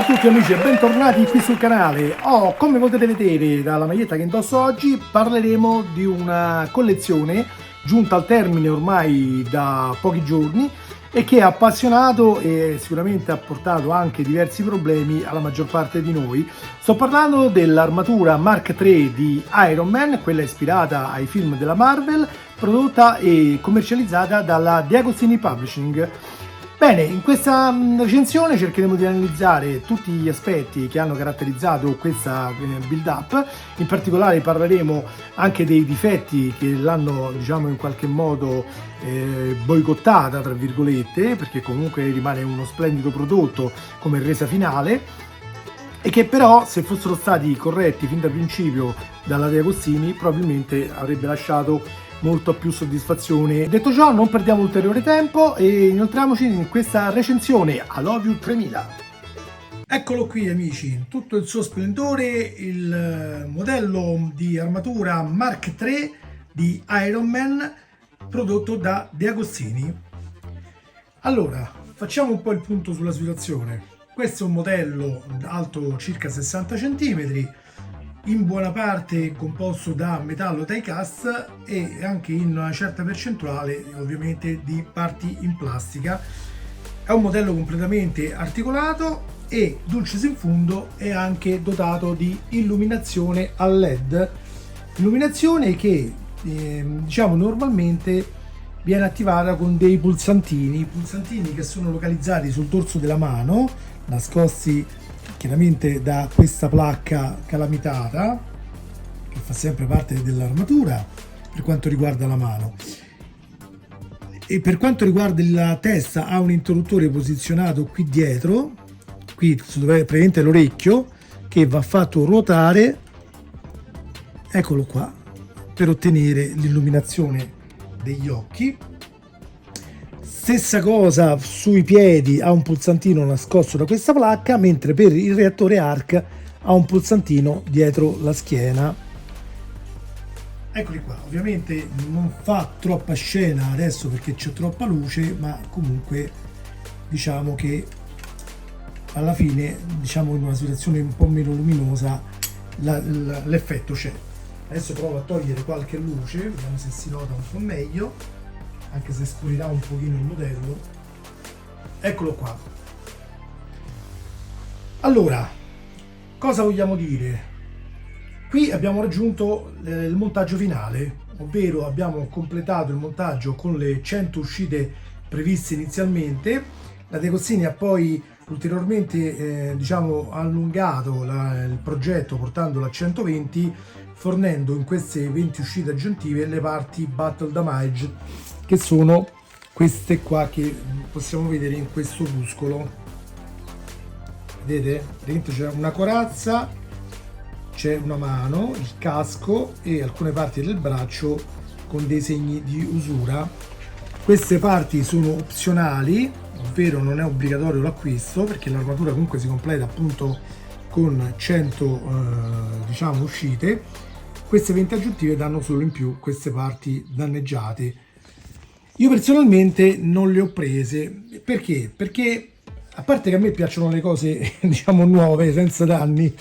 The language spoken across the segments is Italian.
a tutti amici e bentornati qui sul canale. Come potete vedere dalla maglietta che indosso oggi, parleremo di una collezione giunta al termine ormai da pochi giorni e che ha appassionato e sicuramente ha portato anche diversi problemi alla maggior parte di noi. Sto parlando dell'armatura Mark III di Iron Man, quella ispirata ai film della Marvel, prodotta e commercializzata dalla DeAgostini Publishing. Bene, in questa recensione cercheremo di analizzare tutti gli aspetti che hanno caratterizzato questa build up. In particolare parleremo anche dei difetti che l'hanno, diciamo, in qualche modo boicottata, tra virgolette, perché comunque rimane uno splendido prodotto come resa finale, e che però, se fossero stati corretti fin da principio dalla DeAgostini, probabilmente avrebbe lasciato molto più soddisfazione. Detto ciò, non perdiamo ulteriore tempo e inoltriamoci in questa recensione a Love You 3000. Eccolo qui amici, in tutto il suo splendore, il modello di armatura Mark III di Iron Man prodotto da DeAgostini. Allora, facciamo un po' il punto sulla situazione. Questo è un modello alto circa 60 cm, in buona parte composto da metallo die cast e anche in una certa percentuale ovviamente di parti in plastica. È un modello completamente articolato e, dulcis in fundo, è anche dotato di illuminazione a LED, illuminazione che diciamo normalmente viene attivata con dei pulsantini che sono localizzati sul dorso della mano, nascosti chiaramente da questa placca calamitata che fa sempre parte dell'armatura per quanto riguarda la mano. E per quanto riguarda la testa, ha un interruttore posizionato qui dietro, qui dove è praticamente l'orecchio, che va fatto ruotare, eccolo qua, per ottenere l'illuminazione degli occhi. Stessa cosa sui piedi, ha un pulsantino nascosto da questa placca, mentre per il reattore arc ha un pulsantino dietro la schiena. Eccoli qua, ovviamente non fa troppa scena adesso perché c'è troppa luce, ma comunque diciamo che alla fine, diciamo in una situazione un po' meno luminosa, l'effetto c'è. Adesso provo a togliere qualche luce, vediamo se si nota un po' meglio, anche se scurirà un pochino il modello. Eccolo qua. Allora, cosa vogliamo dire? Qui abbiamo raggiunto il montaggio finale, ovvero abbiamo completato il montaggio con le 100 uscite previste inizialmente. La DeAgostini ha poi ulteriormente diciamo allungato il progetto portandolo a 120, fornendo in queste 20 uscite aggiuntive le parti Battle Damage, che sono queste qua che possiamo vedere in questo opuscolo. Vedete? Dentro c'è una corazza, c'è una mano, il casco e alcune parti del braccio con dei segni di usura. Queste parti sono opzionali, ovvero non è obbligatorio l'acquisto, perché l'armatura comunque si completa appunto con 100 diciamo uscite. Queste 20 aggiuntive danno solo in più queste parti danneggiate. Io personalmente non le ho prese. Perché? Perché, a parte che a me piacciono le cose diciamo nuove, senza danni,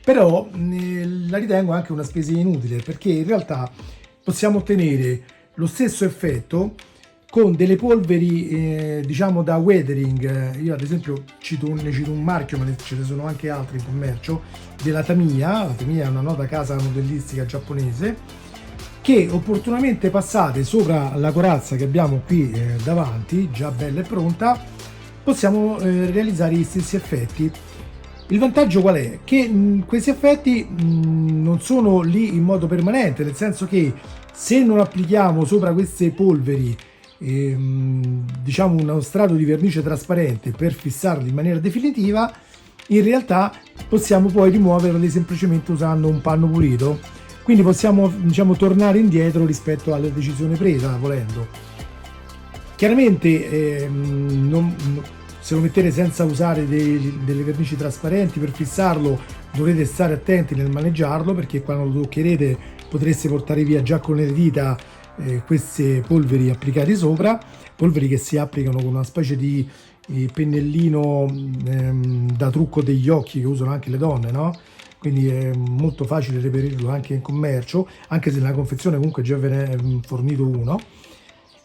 però la ritengo anche una spesa inutile, perché in realtà possiamo ottenere lo stesso effetto con delle polveri diciamo da weathering. Io ad esempio ne cito un marchio, ma ce ne sono anche altri in commercio, della Tamiya. La Tamiya è una nota casa modellistica giapponese, che opportunamente passate sopra la corazza che abbiamo qui davanti, già bella e pronta, possiamo realizzare gli stessi effetti. Il vantaggio qual è? Che questi effetti non sono lì in modo permanente, nel senso che se non applichiamo sopra queste polveri diciamo uno strato di vernice trasparente per fissarli in maniera definitiva, in realtà possiamo poi rimuoverli semplicemente usando un panno pulito. Quindi possiamo, diciamo, tornare indietro rispetto alla decisione presa, volendo. Chiaramente se lo mettete senza usare delle vernici trasparenti per fissarlo, dovrete stare attenti nel maneggiarlo, perché quando lo toccherete potreste portare via già con le dita queste polveri applicate sopra, polveri che si applicano con una specie di il pennellino da trucco degli occhi che usano anche le donne, no? Quindi è molto facile reperirlo anche in commercio, anche se nella confezione comunque già ve ne è fornito uno.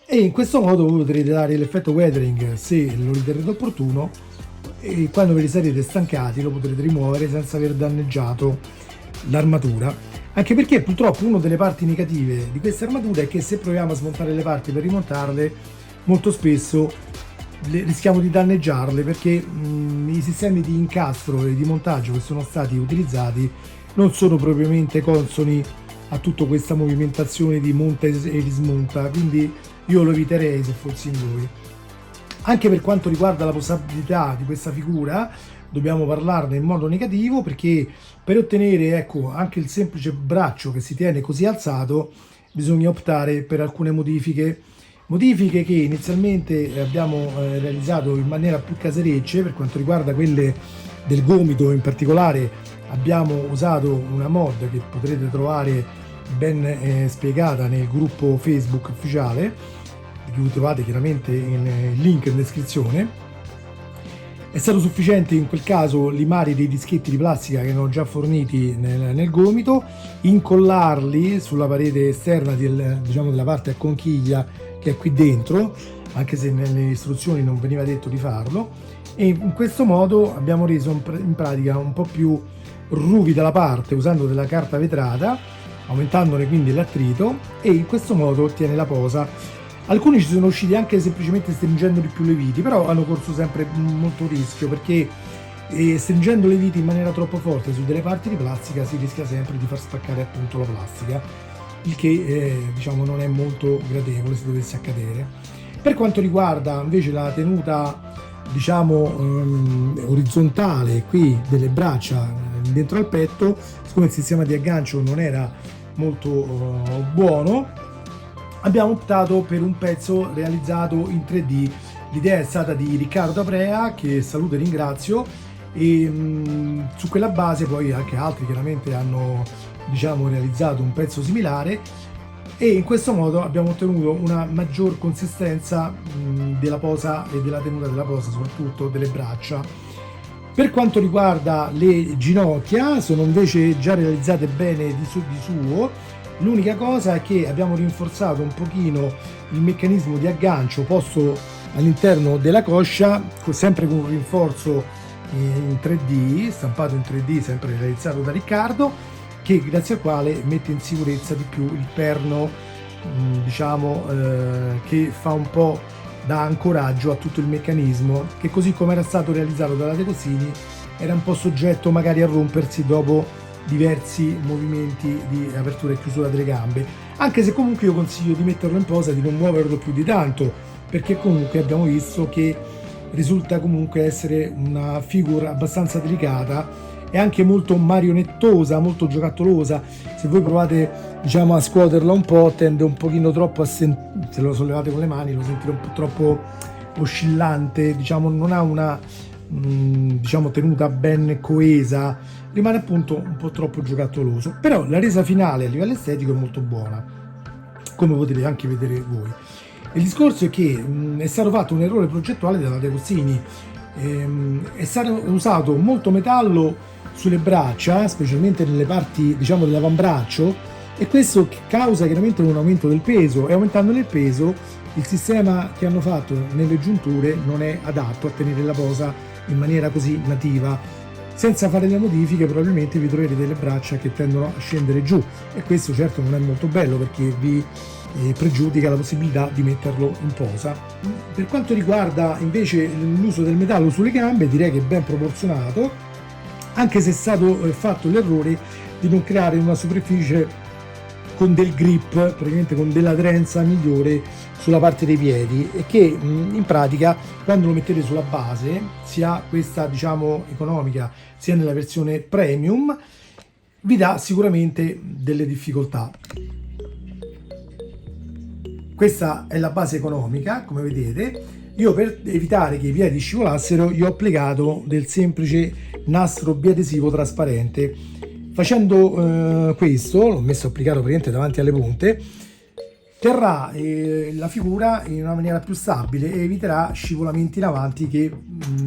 E in questo modo voi potrete dare l'effetto weathering se lo riterrete opportuno, e quando ve li sarete stancati lo potrete rimuovere senza aver danneggiato l'armatura. Anche perché purtroppo una delle parti negative di queste armature è che se proviamo a smontare le parti per rimontarle, molto spesso rischiamo di danneggiarle, perché i sistemi di incastro e di montaggio che sono stati utilizzati non sono propriamente consoni a tutta questa movimentazione di monta e rismonta, quindi io lo eviterei se fossi in voi. Anche per quanto riguarda la posabilità di questa figura, dobbiamo parlarne in modo negativo, perché per ottenere, ecco, anche il semplice braccio che si tiene così alzato bisogna optare per alcune modifiche che inizialmente abbiamo realizzato in maniera più caserecce. Per quanto riguarda quelle del gomito in particolare abbiamo usato una mod che potrete trovare ben spiegata nel gruppo Facebook ufficiale, di cui trovate chiaramente il link in descrizione. È stato sufficiente in quel caso limare dei dischetti di plastica che erano già forniti nel gomito, incollarli sulla parete esterna della parte a conchiglia che è qui dentro, anche se nelle istruzioni non veniva detto di farlo, e in questo modo abbiamo reso in pratica un po' più ruvida la parte usando della carta vetrata, aumentandone quindi l'attrito, e in questo modo ottiene la posa. Alcuni ci sono usciti anche semplicemente stringendo di più le viti, però hanno corso sempre molto rischio, perché stringendo le viti in maniera troppo forte su delle parti di plastica si rischia sempre di far spaccare appunto la plastica, il che diciamo non è molto gradevole se dovesse accadere. Per quanto riguarda invece la tenuta diciamo orizzontale qui delle braccia dentro al petto, siccome il sistema di aggancio non era molto buono, abbiamo optato per un pezzo realizzato in 3D. L'idea è stata di Riccardo Aprea, che saluto e ringrazio, e su quella base poi anche altri chiaramente hanno diciamo realizzato un pezzo similare, e in questo modo abbiamo ottenuto una maggior consistenza della posa e della tenuta della posa, soprattutto delle braccia. Per quanto riguarda le ginocchia, sono invece già realizzate bene di suo. L'unica cosa è che abbiamo rinforzato un pochino il meccanismo di aggancio posto all'interno della coscia, sempre con un rinforzo in 3D, stampato in 3D, sempre realizzato da Riccardo, che grazie al quale mette in sicurezza di più il perno, diciamo, che fa un po' da ancoraggio a tutto il meccanismo, che così come era stato realizzato dalla De Cosini era un po' soggetto magari a rompersi dopo diversi movimenti di apertura e chiusura delle gambe, anche se comunque io consiglio di metterlo in posa e di non muoverlo più di tanto, perché comunque abbiamo visto che risulta comunque essere una figura abbastanza delicata e anche molto marionettosa, molto giocattolosa. Se voi provate diciamo a scuoterla un po', tende un pochino troppo se lo sollevate con le mani lo sentite un po' troppo oscillante, diciamo non ha una diciamo tenuta ben coesa, rimane appunto un po' troppo giocattoloso. Però la resa finale a livello estetico è molto buona, come potete anche vedere voi. Il discorso è che è stato fatto un errore progettuale dalla De Cosini, è stato usato molto metallo sulle braccia, specialmente nelle parti diciamo dell'avambraccio, e questo causa chiaramente un aumento del peso, e aumentando il peso il sistema che hanno fatto nelle giunture non è adatto a tenere la posa in maniera così nativa. Senza fare le modifiche probabilmente vi troverete delle braccia che tendono a scendere giù, e questo certo non è molto bello, perché vi pregiudica la possibilità di metterlo in posa. Per quanto riguarda invece l'uso del metallo sulle gambe, direi che è ben proporzionato, anche se è stato fatto l'errore di non creare una superficie con del grip, praticamente con dell'aderenza migliore sulla parte dei piedi, e che in pratica quando lo mettete sulla base, sia questa diciamo economica sia nella versione premium, vi dà sicuramente delle difficoltà. Questa è la base economica, come vedete. Io, per evitare che i piedi scivolassero, gli ho applicato del semplice nastro biadesivo trasparente. Facendo questo, l'ho messo applicato praticamente davanti alle punte, terrà la figura in una maniera più stabile e eviterà scivolamenti in avanti che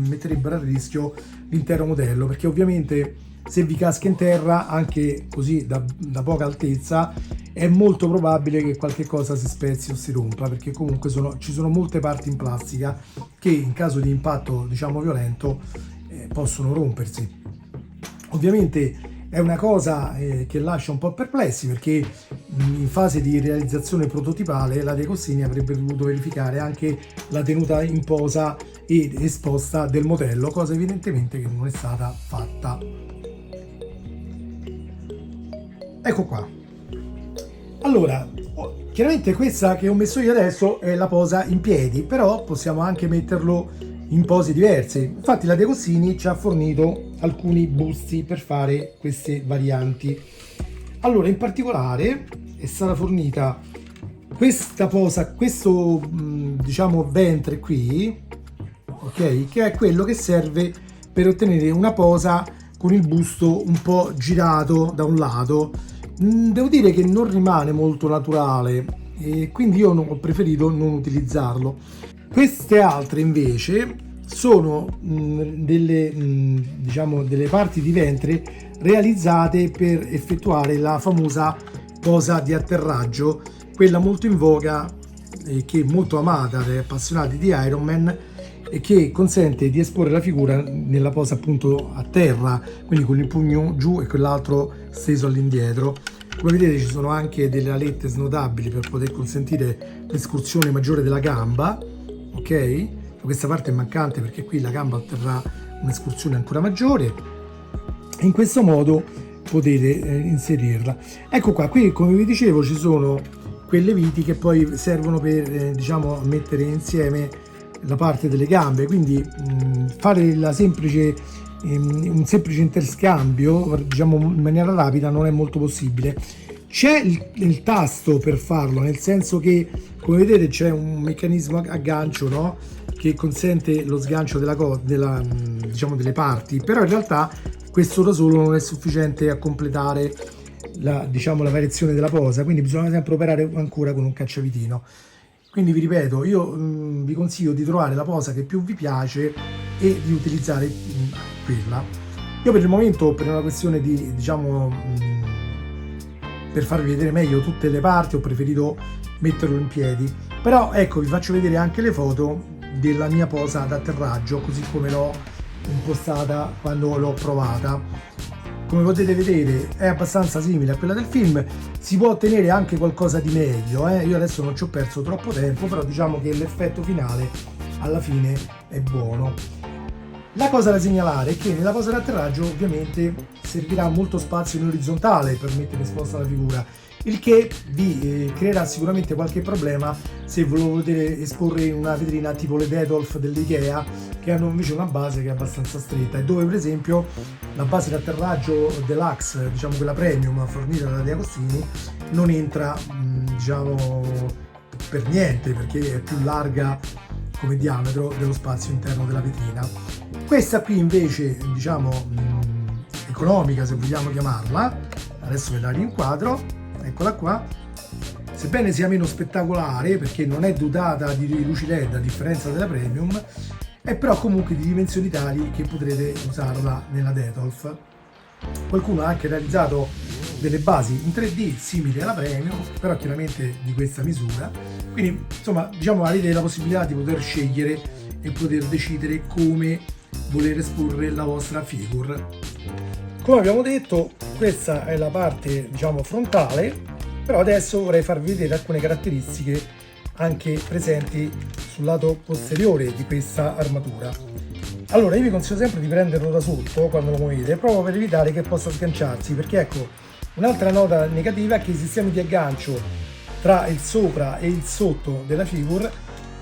metterebbero a rischio l'intero modello, perché ovviamente se vi casca in terra anche così da poca altezza è molto probabile che qualche cosa si spezzi o si rompa, perché comunque ci sono molte parti in plastica che in caso di impatto diciamo violento possono rompersi. Ovviamente è una cosa che lascia un po' perplessi, perché in fase di realizzazione prototipale la De Costini avrebbe dovuto verificare anche la tenuta in posa ed esposta del modello, cosa evidentemente che non è stata fatta. Ecco qua. Allora, chiaramente questa che ho messo io adesso è la posa in piedi, però possiamo anche metterlo in pose diverse. Infatti la De Costini ci ha fornito alcuni busti per fare queste varianti. Allora, in particolare è stata fornita questa posa, questo diciamo ventre qui, ok, che è quello che serve per ottenere una posa con il busto un po' girato da un lato. Devo dire che non rimane molto naturale e quindi io ho preferito non utilizzarlo. Queste altre invece sono delle parti di ventre realizzate per effettuare la famosa posa di atterraggio, quella molto in voga e che è molto amata dai appassionati di Iron Man e che consente di esporre la figura nella posa appunto a terra, quindi con il pugno giù e quell'altro steso all'indietro. Come vedete ci sono anche delle alette snodabili per poter consentire l'escursione maggiore della gamba, ok? Questa parte è mancante perché qui la gamba otterrà un'escursione ancora maggiore e in questo modo potete inserirla. Ecco qua, qui come vi dicevo ci sono quelle viti che poi servono per diciamo mettere insieme la parte delle gambe, quindi fare un semplice interscambio diciamo in maniera rapida non è molto possibile. C'è il tasto per farlo, nel senso che come vedete c'è un meccanismo a gancio, no? Che consente lo sgancio diciamo delle parti, però in realtà questo da solo non è sufficiente a completare la variazione della posa, quindi bisogna sempre operare ancora con un cacciavitino. Quindi vi ripeto, io vi consiglio di trovare la posa che più vi piace e di utilizzare quella. Io per il momento, per una questione di per farvi vedere meglio tutte le parti, ho preferito metterlo in piedi, però ecco vi faccio vedere anche le foto della mia posa d'atterraggio così come l'ho impostata quando l'ho provata. Come potete vedere è abbastanza simile a quella del film, si può ottenere anche qualcosa di meglio, io adesso non ci ho perso troppo tempo, però diciamo che l'effetto finale alla fine è buono. La cosa da segnalare è che nella posa d'atterraggio ovviamente servirà molto spazio in orizzontale per mettere esposta la figura, il che vi creerà sicuramente qualche problema se volete esporre in una vetrina tipo le Detolf dell'Ikea, che hanno invece una base che è abbastanza stretta e dove per esempio la base d'atterraggio deluxe, diciamo quella premium fornita da De Costini, non entra per niente, perché è più larga come diametro dello spazio interno della vetrina. Questa qui invece economica, se vogliamo chiamarla, adesso ve la rinquadro, eccola qua, sebbene sia meno spettacolare perché non è dotata di luci LED a differenza della premium, è però comunque di dimensioni tali che potrete usarla nella Detolf. Qualcuno ha anche realizzato delle basi in 3D simili alla premium, però chiaramente di questa misura, quindi insomma avete la possibilità di poter scegliere e poter decidere come voler esporre la vostra figure. Come abbiamo detto, questa è la parte frontale, però adesso vorrei farvi vedere alcune caratteristiche anche presenti sul lato posteriore di questa armatura. Allora, io vi consiglio sempre di prenderlo da sotto quando lo muovete, proprio per evitare che possa sganciarsi, perché ecco, un'altra nota negativa è che i sistemi di aggancio tra il sopra e il sotto della figure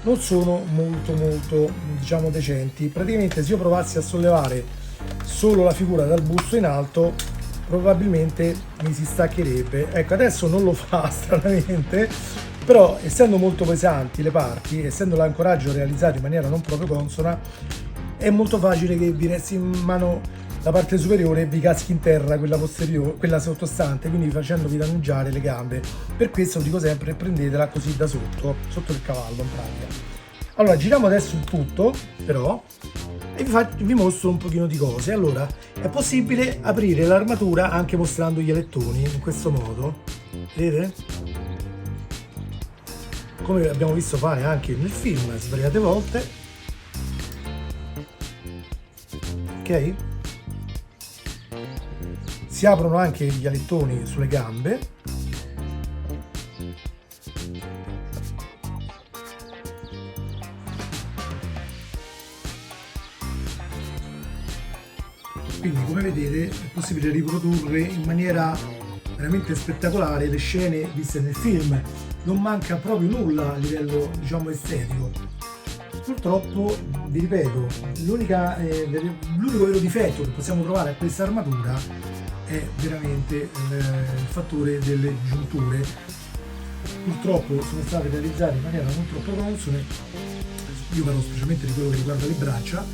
non sono molto decenti. Praticamente se io provassi a sollevare solo la figura dal busto in alto probabilmente mi si staccherebbe. Ecco, adesso non lo fa stranamente, però essendo molto pesanti le parti, essendo l'ancoraggio realizzato in maniera non proprio consona, è molto facile che vi resti in mano la parte superiore vi caschi in terra quella posteriore, quella sottostante, quindi facendovi danneggiare le gambe. Per questo dico sempre prendetela così da sotto il cavallo in pratica. Allora giriamo adesso il tutto però e vi mostro un pochino di cose. Allora è possibile aprire l'armatura anche mostrando gli alettoni in questo modo, vedete? Come abbiamo visto fare anche nel film svariate volte, ok? Si aprono anche gli alettoni sulle gambe, quindi come vedete è possibile riprodurre in maniera veramente spettacolare le scene viste nel film, non manca proprio nulla a livello diciamo estetico. Purtroppo, vi ripeto, l'unico vero difetto che possiamo trovare a questa armatura è veramente il fattore delle giunture. Purtroppo sono state realizzate in maniera non troppo consone, io parlo specialmente di quello che riguarda le braccia,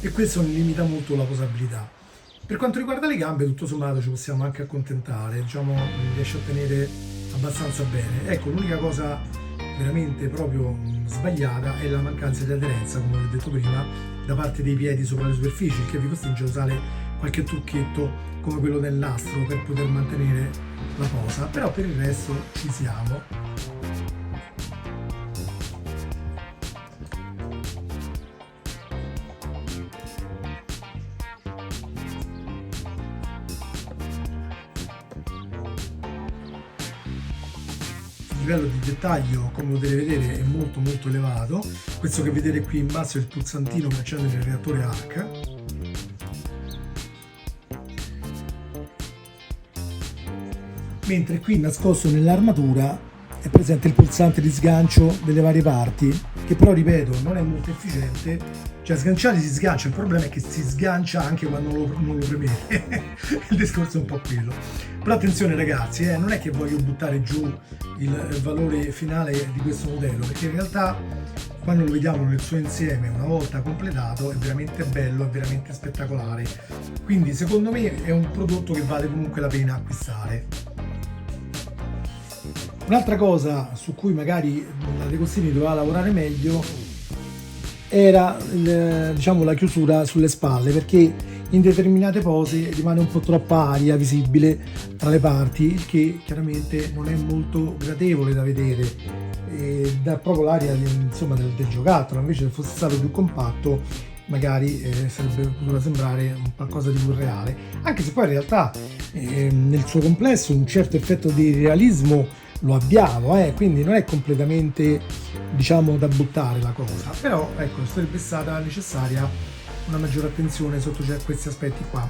e questo ne limita molto la posabilità. Per quanto riguarda le gambe, tutto sommato ci possiamo anche accontentare, diciamo riesce a tenere abbastanza bene. Ecco, l'unica cosa veramente proprio sbagliata è la mancanza di aderenza, come ho detto prima, da parte dei piedi sopra le superfici, che vi costringe a usare qualche trucchetto come quello del nastro per poter mantenere la posa, però per il resto ci siamo. Il livello di dettaglio, come potete vedere, è molto elevato. Questo che vedete qui in basso è il pulsantino che accende il reattore ARC. Mentre qui nascosto nell'armatura è presente il pulsante di sgancio delle varie parti, che però ripeto non è molto efficiente. Cioè sganciare si sgancia, il problema è che si sgancia anche quando non lo premete. Il discorso è un po' quello. Però attenzione ragazzi, non è che voglio buttare giù il valore finale di questo modello, perché in realtà quando lo vediamo nel suo insieme una volta completato è veramente bello, è veramente spettacolare. Quindi secondo me è un prodotto che vale comunque la pena acquistare. Un'altra cosa su cui magari la De Costini doveva lavorare meglio era diciamo la chiusura sulle spalle, perché in determinate pose rimane un po' troppa aria visibile tra le parti, il che chiaramente non è molto gradevole da vedere, dà proprio l'aria insomma del giocattolo. Invece se fosse stato più compatto magari sarebbe potuto sembrare un qualcosa di più reale, anche se poi in realtà nel suo complesso un certo effetto di realismo lo abbiamo, quindi non è completamente diciamo da buttare la cosa, però ecco sarebbe stata necessaria una maggiore attenzione sotto questi aspetti qua.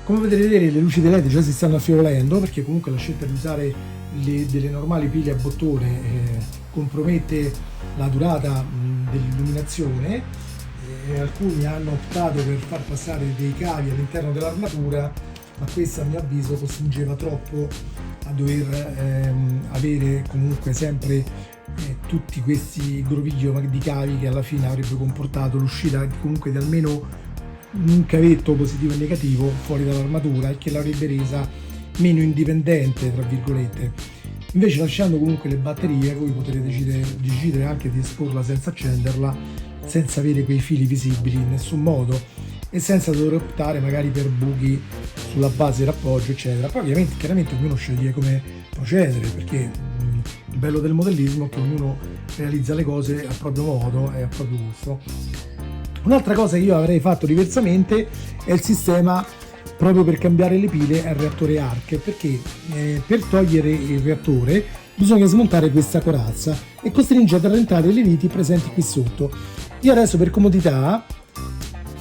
Come potete vedere le luci dei LED già si stanno affievolendo, perché comunque la scelta di usare delle normali pile a bottone compromette la durata dell'illuminazione. Alcuni hanno optato per far passare dei cavi all'interno dell'armatura, ma questo a mio avviso costringeva troppo a dover avere comunque sempre tutti questi groviglio di cavi, che alla fine avrebbe comportato l'uscita comunque di almeno un cavetto positivo e negativo fuori dall'armatura, e che l'avrebbe resa meno indipendente tra virgolette. Invece lasciando comunque le batterie, voi potrete decidere anche di esporla senza accenderla, senza avere quei fili visibili in nessun modo e senza dover optare magari per buchi sulla base d'appoggio eccetera. Poi ovviamente chiaramente ognuno sceglie come procedere, perché il bello del modellismo è che ognuno realizza le cose a proprio modo e a proprio gusto. Un'altra cosa che io avrei fatto diversamente è il sistema proprio per cambiare le pile al reattore ARC, perché per togliere il reattore bisogna smontare questa corazza e costringere a rallentare le viti presenti qui sotto. Io adesso per comodità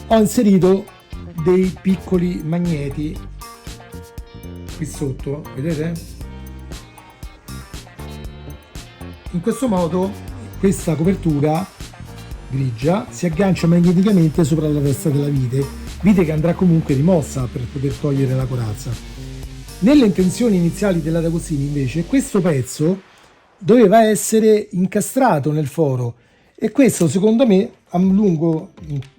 ho inserito dei piccoli magneti qui sotto, vedete? In questo modo questa copertura grigia si aggancia magneticamente sopra la testa della vite che andrà comunque rimossa per poter togliere la corazza. Nelle intenzioni iniziali della D'Agostini invece questo pezzo doveva essere incastrato nel foro, E questo secondo me a lungo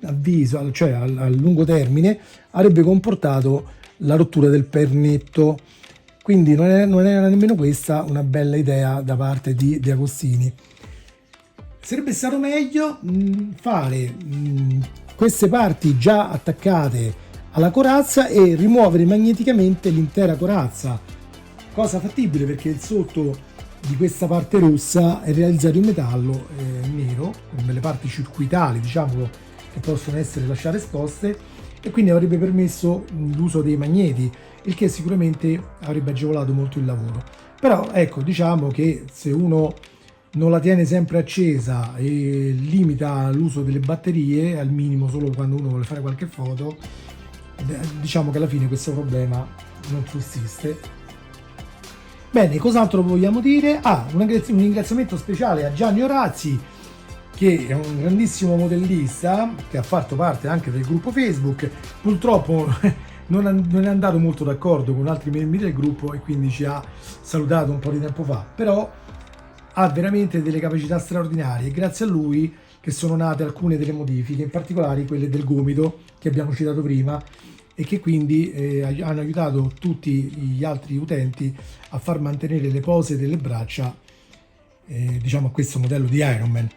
avviso, cioè a lungo termine, avrebbe comportato la rottura del pernetto. Quindi non era nemmeno questa una bella idea da parte di De Agostini. Sarebbe stato meglio fare queste parti già attaccate alla corazza e rimuovere magneticamente l'intera corazza, cosa fattibile perché il sotto di questa parte rossa è realizzato in metallo nero, con delle parti circuitali, diciamo, che possono essere lasciate esposte, e quindi avrebbe permesso l'uso dei magneti, il che sicuramente avrebbe agevolato molto il lavoro. Però ecco, diciamo che se uno non la tiene sempre accesa e limita l'uso delle batterie al minimo solo quando uno vuole fare qualche foto, diciamo che alla fine questo problema non sussiste. Bene, cos'altro vogliamo dire? Un ringraziamento speciale a Gianni Orazzi, che è un grandissimo modellista che ha fatto parte anche del gruppo Facebook. Purtroppo non è andato molto d'accordo con altri membri del gruppo e quindi ci ha salutato un po' di tempo fa, però ha veramente delle capacità straordinarie e grazie a lui che sono nate alcune delle modifiche, in particolare quelle del gomito che abbiamo citato prima, e che quindi hanno aiutato tutti gli altri utenti a far mantenere le pose delle braccia diciamo a questo modello di Ironman.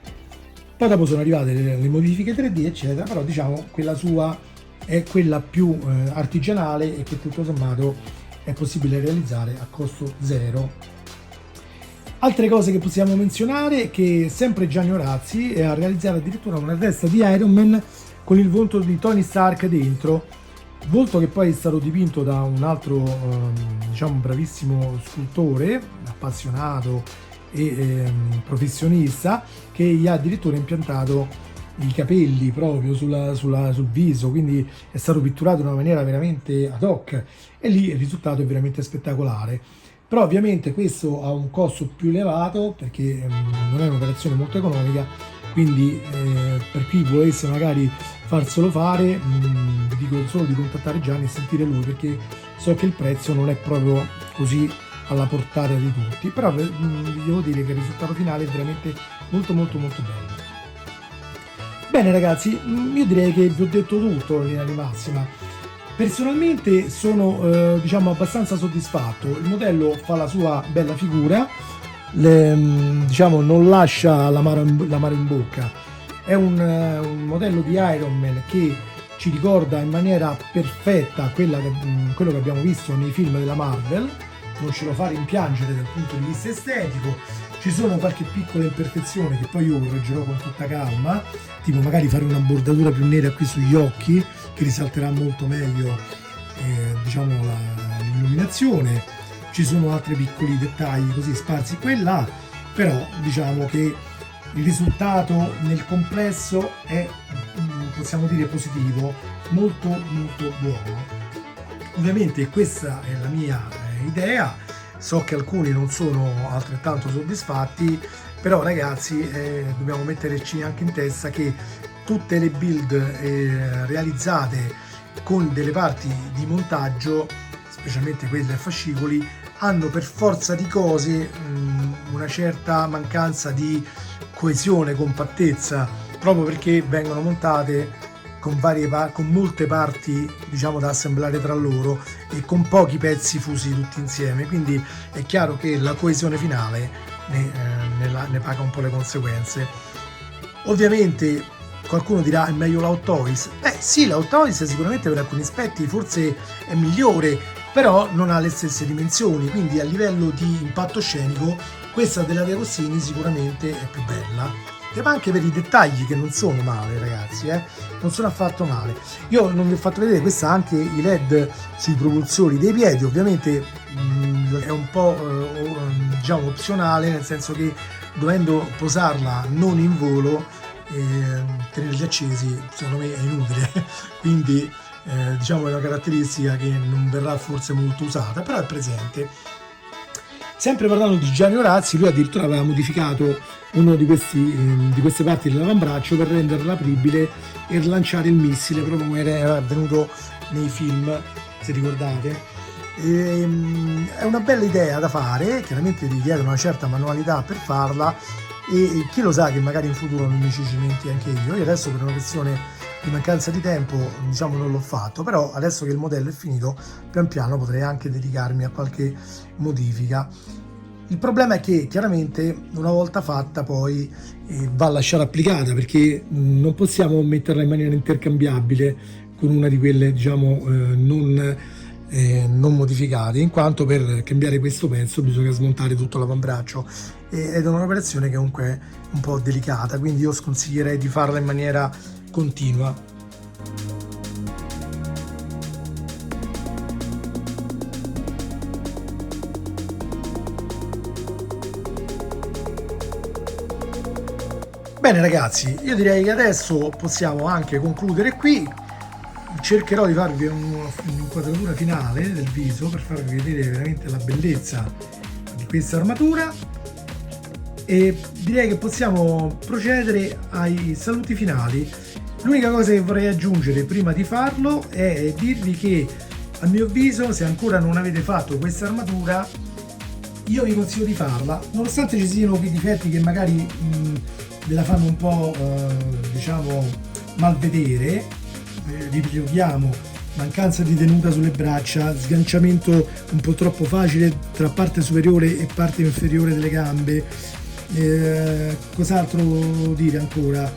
Poi dopo sono arrivate le modifiche 3D eccetera, però diciamo quella sua è quella più artigianale e che tutto sommato è possibile realizzare a costo zero. Altre cose che possiamo menzionare è che sempre Gianni Orazzi ha realizzato addirittura una testa di Iron Man con il volto di Tony Stark dentro, volto che poi è stato dipinto da un altro diciamo bravissimo scultore, appassionato e professionista, che gli ha addirittura impiantato i capelli proprio sul viso, quindi è stato pitturato in una maniera veramente ad hoc e lì il risultato è veramente spettacolare. Però ovviamente questo ha un costo più elevato perché non è un'operazione molto economica, quindi per chi volesse magari farselo fare vi dico solo di contattare Gianni e sentire lui, perché so che il prezzo non è proprio così alla portata di tutti, però vi devo dire che il risultato finale è veramente molto molto molto bello. Bene ragazzi, io direi che vi ho detto tutto in linea di massima. Personalmente sono diciamo abbastanza soddisfatto, il modello fa la sua bella figura, diciamo non lascia l'amaro in bocca, è un modello di Iron Man che ci ricorda in maniera perfetta quello che abbiamo visto nei film della Marvel, non ce lo fa rimpiangere dal punto di vista estetico. Ci sono qualche piccola imperfezione che poi io correggerò con tutta calma, tipo magari fare una bordatura più nera qui sugli occhi che risalterà molto meglio diciamo l'illuminazione. Ci sono altri piccoli dettagli così sparsi qua e là, però diciamo che il risultato nel complesso è, possiamo dire, positivo, molto molto buono. Ovviamente questa è la mia idea, so che alcuni non sono altrettanto soddisfatti, però ragazzi dobbiamo metterci anche in testa che tutte le build realizzate con delle parti di montaggio, specialmente quelle a fascicoli, hanno per forza di cose una certa mancanza di coesione, compattezza, proprio perché vengono montate con molte parti diciamo da assemblare tra loro e con pochi pezzi fusi tutti insieme, quindi è chiaro che la coesione finale ne paga un po' le conseguenze. Ovviamente qualcuno dirà è meglio la Hot Toys. Sì, la Hot Toys sicuramente per alcuni aspetti forse è migliore, però non ha le stesse dimensioni, quindi a livello di impatto scenico questa della De Agostini sicuramente è più bella, ma anche per i dettagli che non sono male ragazzi, non sono affatto male. Io non vi ho fatto vedere, questa ha anche i led sui propulsori dei piedi, ovviamente è un po' diciamo opzionale, nel senso che dovendo posarla non in volo tenerli accesi secondo me è inutile quindi diciamo è una caratteristica che non verrà forse molto usata, però è presente. Sempre parlando di Gianni Orazzi, lui addirittura aveva modificato uno di queste parti dell'avambraccio per renderla apribile e lanciare il missile, proprio come era avvenuto nei film, se ricordate. È una bella idea da fare, chiaramente richiede una certa manualità per farla e chi lo sa che magari in futuro non mi ci cimenti anche io adesso per una questione di mancanza di tempo diciamo non l'ho fatto, però adesso che il modello è finito pian piano potrei anche dedicarmi a qualche modifica. Il problema è che chiaramente una volta fatta poi va lasciata applicata, perché non possiamo metterla in maniera intercambiabile con una di quelle diciamo non modificate, in quanto per cambiare questo pezzo bisogna smontare tutto l'avambraccio ed è un'operazione che comunque è un po' delicata, quindi io sconsiglierei di farla in maniera continua. Bene ragazzi, io direi che adesso possiamo anche concludere qui. Cercherò di farvi un'inquadratura finale del viso per farvi vedere veramente la bellezza di questa armatura e direi che possiamo procedere ai saluti finali. L'unica cosa che vorrei aggiungere prima di farlo è dirvi che a mio avviso, se ancora non avete fatto questa armatura, io vi consiglio di farla, nonostante ci siano quei difetti che magari ve la fanno un po' diciamo mal vedere. Ritroviamo mancanza di tenuta sulle braccia, sganciamento un po' troppo facile tra parte superiore e parte inferiore delle gambe, cos'altro dire ancora,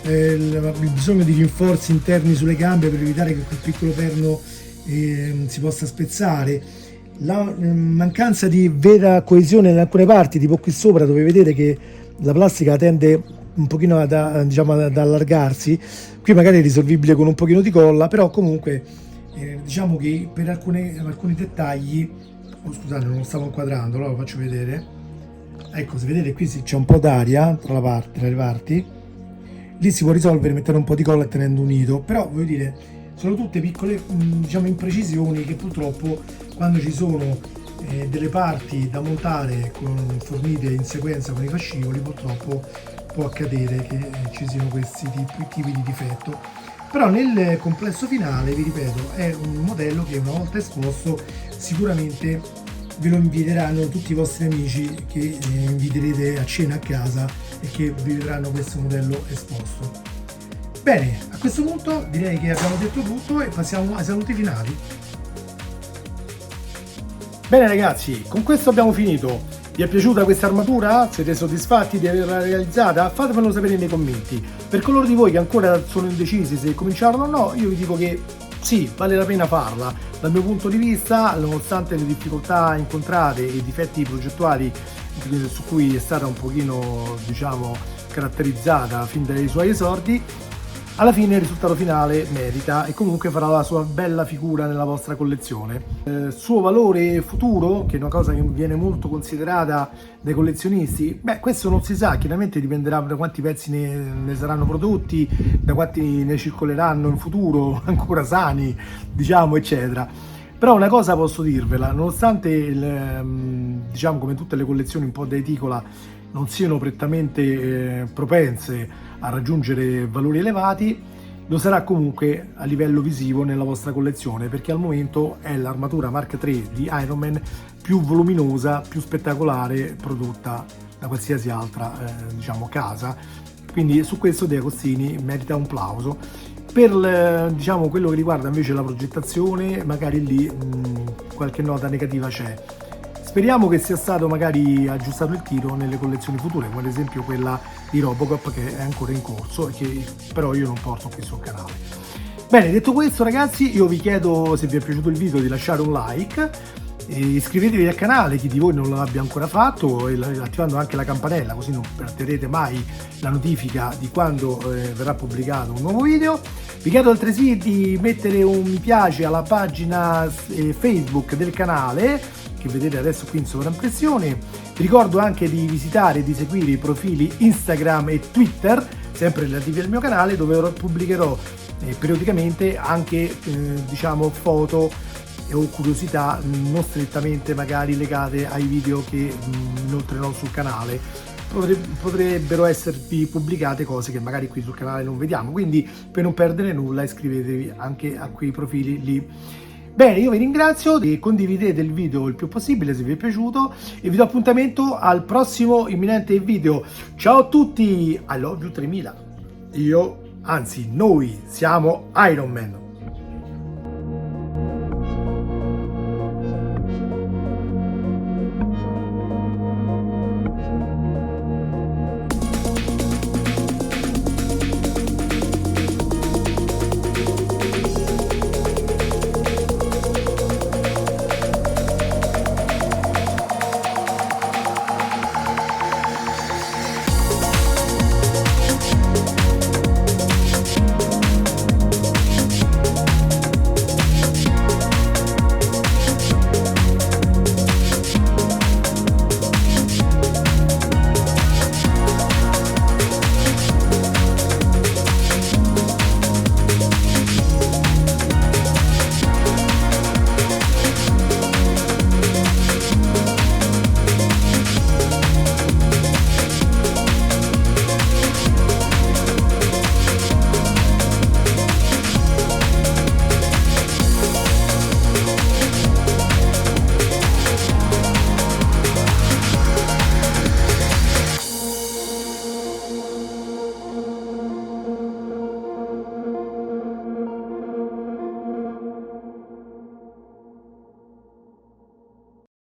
il bisogno di rinforzi interni sulle gambe per evitare che quel piccolo perno si possa spezzare, la mancanza di vera coesione in alcune parti, tipo qui sopra dove vedete che la plastica tende un pochino ad allargarsi. Qui magari è risolvibile con un pochino di colla, però comunque diciamo che per alcuni dettagli, scusate non lo stavo inquadrando, allora lo faccio vedere. Ecco, se vedete qui c'è un po' d'aria tra le parti, lì si può risolvere mettendo un po' di colla e tenendo unito, però voglio dire sono tutte piccole diciamo imprecisioni che purtroppo quando ci sono delle parti da montare fornite in sequenza con i fascicoli purtroppo può accadere che ci siano questi tipi di difetto. Però nel complesso finale, vi ripeto, è un modello che una volta esposto sicuramente ve lo inviteranno tutti i vostri amici che inviterete a cena a casa e che vi vedranno questo modello esposto. Bene, a questo punto direi che abbiamo detto tutto e passiamo ai saluti finali. Bene ragazzi, con questo abbiamo finito. Vi è piaciuta questa armatura? Siete soddisfatti di averla realizzata? Fatemelo sapere nei commenti. Per coloro di voi che ancora sono indecisi se cominciarla o no, io vi dico che sì, vale la pena farla. Dal mio punto di vista, nonostante le difficoltà incontrate e i difetti progettuali su cui è stata un pochino, diciamo, caratterizzata fin dai suoi esordi, alla fine il risultato finale merita e comunque farà la sua bella figura nella vostra collezione. Suo valore futuro, che è una cosa che viene molto considerata dai collezionisti, beh, questo non si sa, chiaramente dipenderà da quanti pezzi ne saranno prodotti, da quanti ne circoleranno in futuro, ancora sani, diciamo, eccetera. Però una cosa posso dirvela, nonostante diciamo come tutte le collezioni un po' da edicola non siano prettamente propense a raggiungere valori elevati, lo sarà comunque a livello visivo nella vostra collezione, perché al momento è l'armatura Mark III di Iron Man più voluminosa, più spettacolare prodotta da qualsiasi altra diciamo casa, quindi su questo De Agostini merita un plauso. Per diciamo quello che riguarda invece la progettazione, magari lì qualche nota negativa c'è. Speriamo che sia stato magari aggiustato il tiro nelle collezioni future, come ad esempio quella di Robocop che è ancora in corso e che però io non porto qui sul canale. Bene, detto questo ragazzi, io vi chiedo, se vi è piaciuto il video, di lasciare un like, e iscrivetevi al canale chi di voi non l'abbia ancora fatto, e attivando anche la campanella, così non perderete mai la notifica di quando verrà pubblicato un nuovo video. Vi chiedo altresì di mettere un mi piace alla pagina Facebook del canale, che vedete adesso qui in sovraimpressione. Vi ricordo anche di visitare e di seguire i profili Instagram e Twitter, sempre relativi al mio canale, dove pubblicherò periodicamente anche diciamo foto o curiosità non strettamente magari legate ai video che inoltrerò sul canale. Potrebbero esservi pubblicate cose che magari qui sul canale non vediamo, quindi per non perdere nulla iscrivetevi anche a quei profili lì. Bene, io vi ringrazio e condividete il video il più possibile se vi è piaciuto e vi do appuntamento al prossimo imminente video. Ciao a tutti, I love you 3000. Noi siamo Iron Man.